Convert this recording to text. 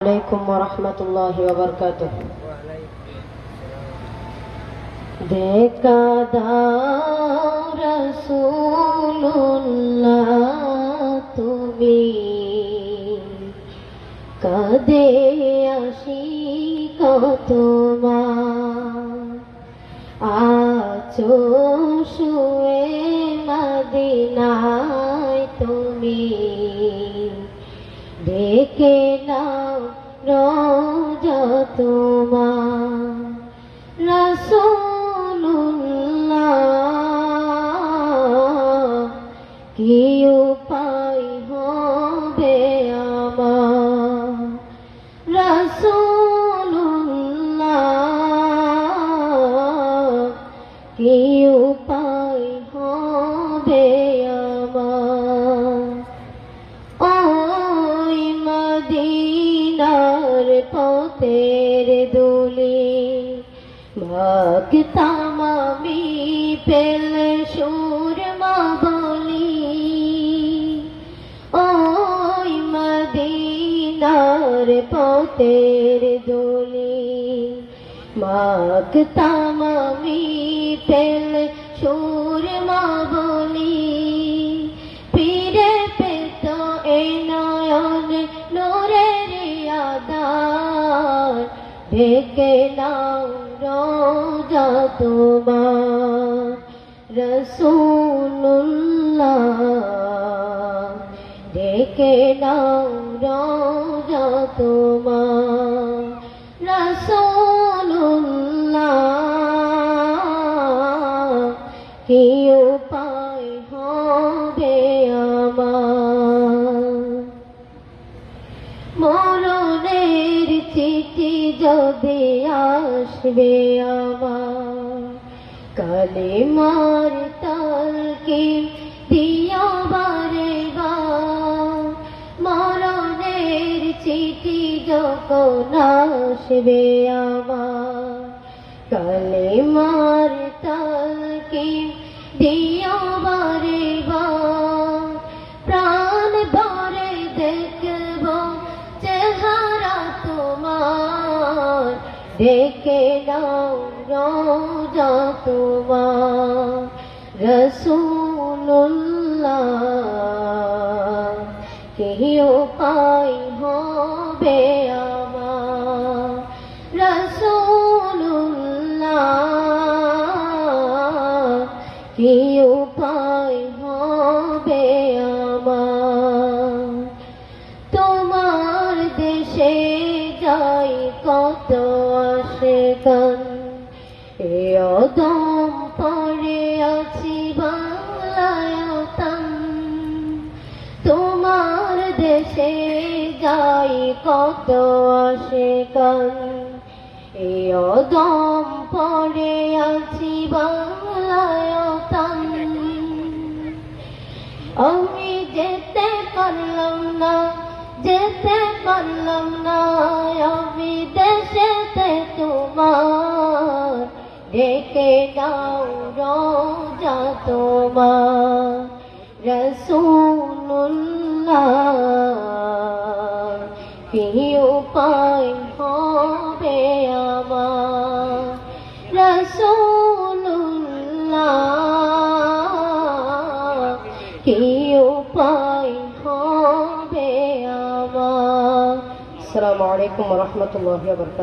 عليكم ورحمة الله وبركاته দেখা দাও রাসূলুল্লাহ তুমি কাঁদে আশিক তোমার আছো শুয়ে মদিনায় তুমি ডেকে নাও রোজা তোমার রাসূলুল্লাহ কি উপায় হবে আমার রাসূলুল্লাহ কি উপায় হবে আমার ওই মদিনার পথের দুলি ভাগতাম আমি পেলে সুরমা বলি ওই মদিনার পথের দুলি ভাগতাম আমি পেলে সুরমা বলি ফিরে পেত এই নয়ন নূরের আধার ঢেকে নাও রোজা তোমার রাসূলুল্লাহ ঢেকে নাও রোজা তোমার রাসূলুল্লাহ কি উপায় হবে আমার মরণের চিঠি যদি আসবে আমার কালিমার তালকিন দিও বারে বার মরণের চিঠি যখন আসবে আমার কালিমার তালকিন দিও বারে বার প্রাণ ভরে দেখব চেহারা তোমার দেখে নাও রোজা তোমার রাসূলুল্লাহ কি উপায় হবে আমার রাসূলুল্লাহ কি উপায় হবে আমার তোমার দেশে যাই কত আশিকান এ অদম পড়ে আছি বাংলায়তন তোমার দেশে যাই কত আশিকান এ অদম পড়ে আছি বাংলায়তন আমি যেতে পারলাম না আমি দেশেতে তোমার ডেকে নাও রোজা তোমার রাসূলুল্লাহ কি উপায় হবে আমার রাসূলুল্লাহ কি উপায় হবে আমার আসসালামু আলাইকুম ওয়া রাহমাতুল্লাহি ওয়া বারাকাতুহু।